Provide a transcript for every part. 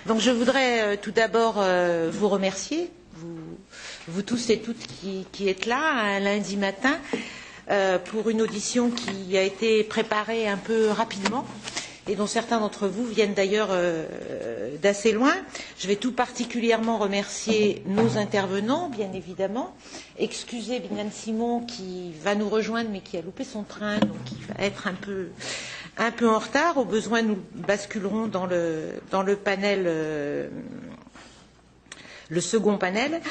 Donc je voudrais tout d'abord vous remercier, vous tous et toutes qui êtes là un lundi matin pour une audition qui a été préparée un peu rapidement et dont certains d'entre vous viennent d'ailleurs d'assez loin. Je vais tout particulièrement remercier nos intervenants, bien évidemment. Excuser Binan Simon qui va nous rejoindre mais qui a loupé son train, donc qui va être un peu en retard. Au besoin, nous basculerons dans le panel, le second panel.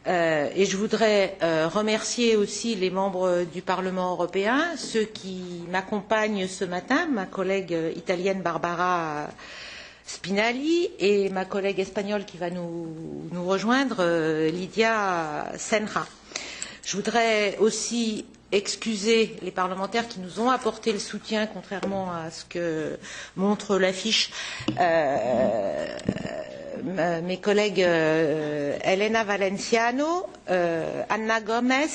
Et je voudrais remercier aussi les membres du Parlement européen, ceux qui m'accompagnent ce matin, ma collègue italienne Barbara Spinelli et ma collègue espagnole qui va nous rejoindre, Lydia Senra. Je voudrais aussi excuser les parlementaires qui nous ont apporté le soutien, contrairement à ce que montre l'affiche, mes collègues Elena Valenciano, Anna Gomez,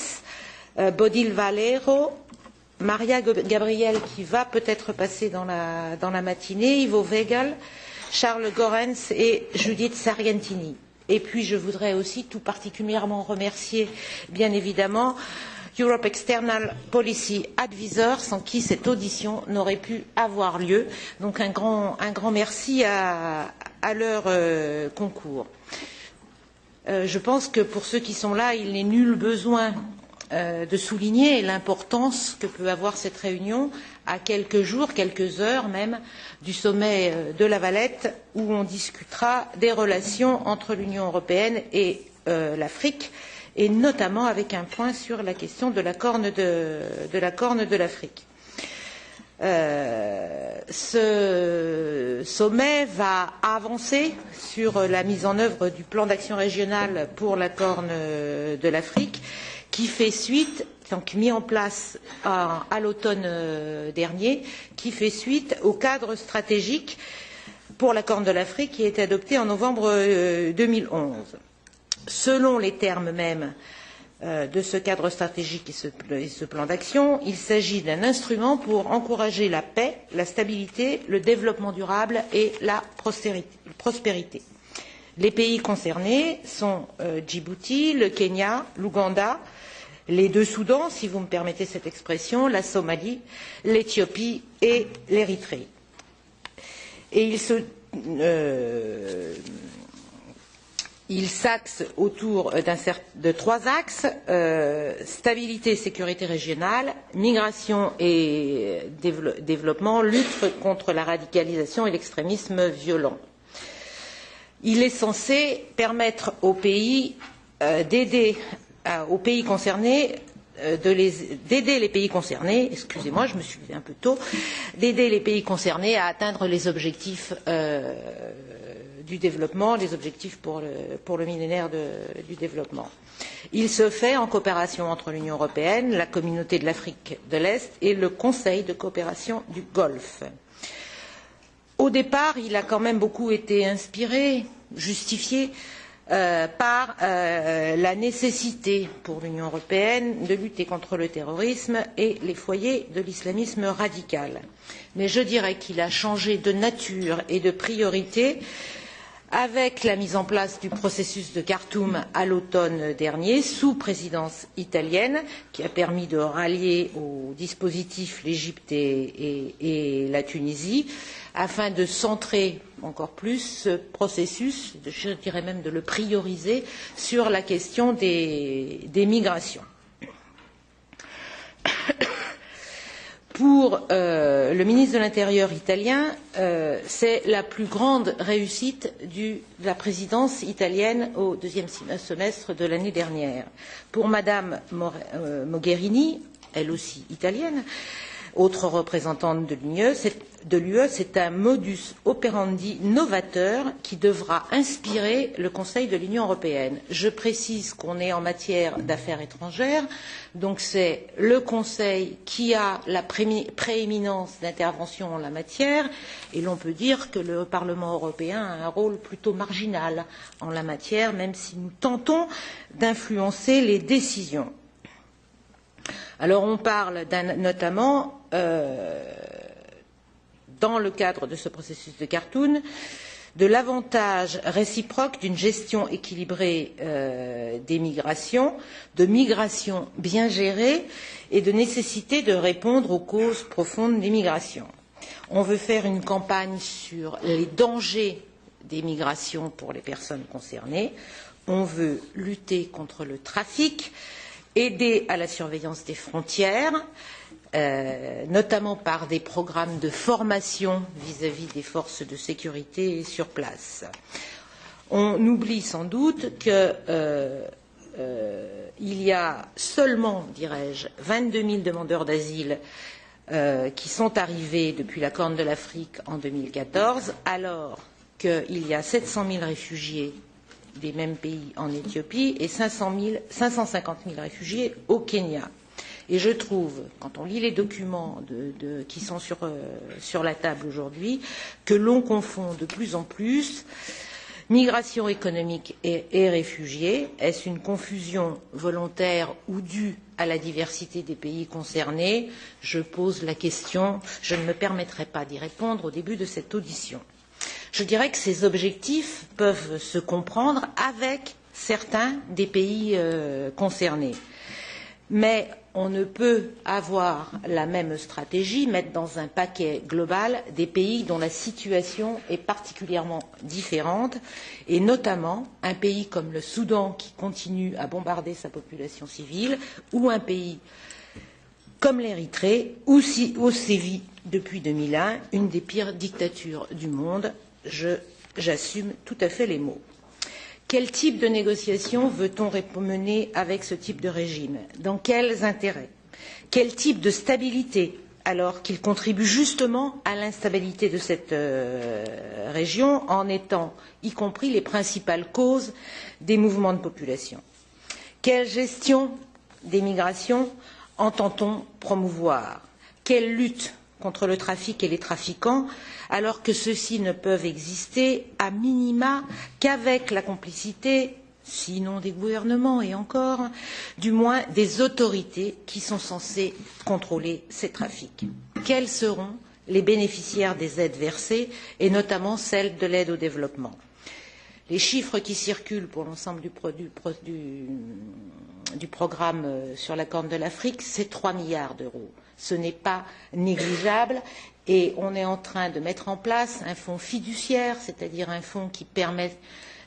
Bodil Valero, Maria Gabriel qui va peut-être passer dans la matinée, Ivo Weigel, Charles Goerens et Judith Sargentini. Et puis je voudrais aussi tout particulièrement remercier, bien évidemment, Europe External Policy Advisor, sans qui cette audition n'aurait pu avoir lieu. Donc un grand merci à leur concours. Je pense que pour ceux qui sont là, il n'est nul besoin de souligner l'importance que peut avoir cette réunion à quelques jours, quelques heures même, du sommet de La Valette, où on discutera des relations entre l'Union européenne et l'Afrique, et notamment avec un point sur la question de la corne de l'Afrique. Ce sommet va avancer sur la mise en œuvre du plan d'action régional pour la corne de l'Afrique, qui fait suite, donc mis en place à l'automne dernier, qui fait suite au cadre stratégique pour la corne de l'Afrique qui a été adopté en novembre 2011. Selon les termes mêmes de ce cadre stratégique et ce plan d'action, il s'agit d'un instrument pour encourager la paix, la stabilité, le développement durable et la prospérité. Les pays concernés sont Djibouti, le Kenya, l'Ouganda, les deux Soudans, si vous me permettez cette expression, la Somalie, l'Éthiopie et l'Érythrée. Et il s'axe autour de trois axes, stabilité et sécurité régionale, migration et développement, lutte contre la radicalisation et l'extrémisme violent. Il est censé permettre aux pays d'aider concernés, d'aider les pays concernés, excusez-moi, je me suis levée un peu tôt, d'aider les pays concernés à atteindre les objectifs du développement, les objectifs pour le millénaire du développement. Il se fait en coopération entre l'Union européenne, la Communauté de l'Afrique de l'Est et le Conseil de coopération du Golfe. Au départ, il a quand même beaucoup été inspiré, justifié par la nécessité pour l'Union européenne de lutter contre le terrorisme et les foyers de l'islamisme radical. Mais je dirais qu'il a changé de nature et de priorité avec la mise en place du processus de Khartoum à l'automne dernier, sous présidence italienne, qui a permis de rallier au dispositif l'Égypte et la Tunisie, afin de centrer encore plus ce processus, je dirais même de le prioriser, sur la question des migrations. Pour le ministre de l'Intérieur italien, c'est la plus grande réussite de la présidence italienne au deuxième semestre de l'année dernière. Pour Madame Mogherini, elle aussi italienne, autre représentante de l'UE, c'est un modus operandi novateur qui devra inspirer le Conseil de l'Union européenne. Je précise qu'on est en matière d'affaires étrangères, donc c'est le Conseil qui a la prééminence d'intervention en la matière, et l'on peut dire que le Parlement européen a un rôle plutôt marginal en la matière, même si nous tentons d'influencer les décisions. Alors on parle notamment, dans le cadre de ce processus de Khartoum, de l'avantage réciproque d'une gestion équilibrée des migrations, de migrations bien gérées et de nécessité de répondre aux causes profondes des migrations. On veut faire une campagne sur les dangers des migrations pour les personnes concernées. On veut lutter contre le trafic, aider à la surveillance des frontières, notamment par des programmes de formation vis-à-vis des forces de sécurité sur place. On oublie sans doute qu'il y a seulement, dirais-je, 22 000 demandeurs d'asile qui sont arrivés depuis la Corne de l'Afrique en 2014, alors qu'il y a 700 000 réfugiés des mêmes pays en Éthiopie et 550 000 réfugiés au Kenya. Et je trouve, quand on lit les documents qui sont sur la table aujourd'hui, que l'on confond de plus en plus migration économique et réfugiés. Est-ce une confusion volontaire ou due à la diversité des pays concernés? Je pose la question, je ne me permettrai pas d'y répondre au début de cette audition. Je dirais que ces objectifs peuvent se comprendre avec certains des pays concernés. Mais on ne peut avoir la même stratégie, mettre dans un paquet global des pays dont la situation est particulièrement différente, et notamment un pays comme le Soudan qui continue à bombarder sa population civile, ou un pays comme l'Érythrée, où sévit depuis 2001 une des pires dictatures du monde. J'assume tout à fait les mots. Quel type de négociations veut-on mener avec ce type de régime? Dans quels intérêts? Quel type de stabilité, alors qu'il contribue justement à l'instabilité de cette région en étant, y compris, les principales causes des mouvements de population? Quelle gestion des migrations entend-on promouvoir? Quelle lutte contre le trafic et les trafiquants, alors que ceux-ci ne peuvent exister a minima qu'avec la complicité, sinon des gouvernements et encore, du moins des autorités qui sont censées contrôler ces trafics? Quels seront les bénéficiaires des aides versées, et notamment celles de l'aide au développement? Les chiffres qui circulent pour l'ensemble du programme sur la Corne de l'Afrique, c'est 3 milliards d'euros. Ce n'est pas négligeable et on est en train de mettre en place un fonds fiduciaire, c'est-à-dire un fonds qui permet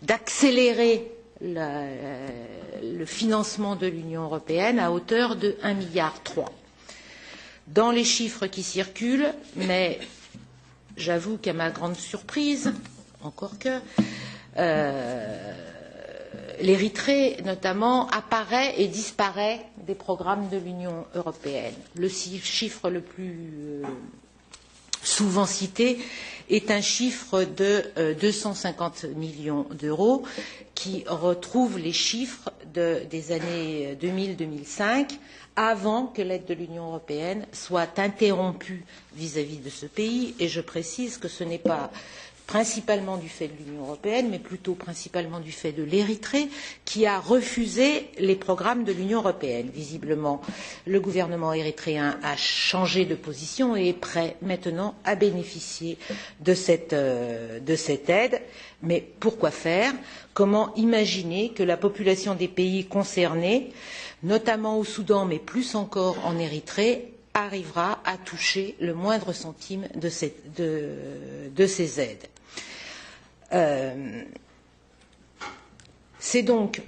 d'accélérer le financement de l'Union européenne à hauteur de 1,3 milliard. Dans les chiffres qui circulent, mais j'avoue qu'à ma grande surprise, encore que, l'Érythrée, notamment, apparaît et disparaît des programmes de l'Union européenne. Le chiffre le plus souvent cité est un chiffre de 250 millions d'euros qui retrouve les chiffres des années 2000-2005, avant que l'aide de l'Union européenne soit interrompue vis-à-vis de ce pays. Et je précise que ce n'est pas principalement du fait de l'Union européenne, mais plutôt principalement du fait de l'Érythrée, qui a refusé les programmes de l'Union européenne. Visiblement, le gouvernement érythréen a changé de position et est prêt maintenant à bénéficier de cette aide. Mais pourquoi faire? Comment imaginer que la population des pays concernés, notamment au Soudan, mais plus encore en Érythrée, arrivera à toucher le moindre centime de ces aides? C'est donc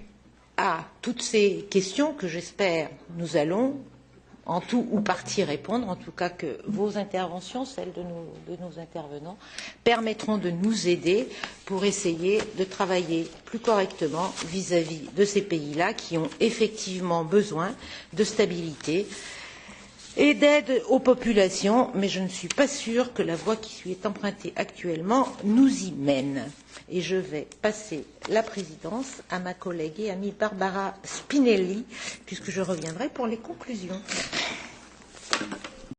à toutes ces questions que j'espère nous allons en tout ou partie répondre, en tout cas que vos interventions, celles de nos intervenants, permettront de nous aider pour essayer de travailler plus correctement vis-à-vis de ces pays-là qui ont effectivement besoin de stabilité et d'aide aux populations, mais je ne suis pas sûre que la voie qui est empruntée actuellement nous y mène. Et je vais passer la présidence à ma collègue et amie Barbara Spinelli, puisque je reviendrai pour les conclusions.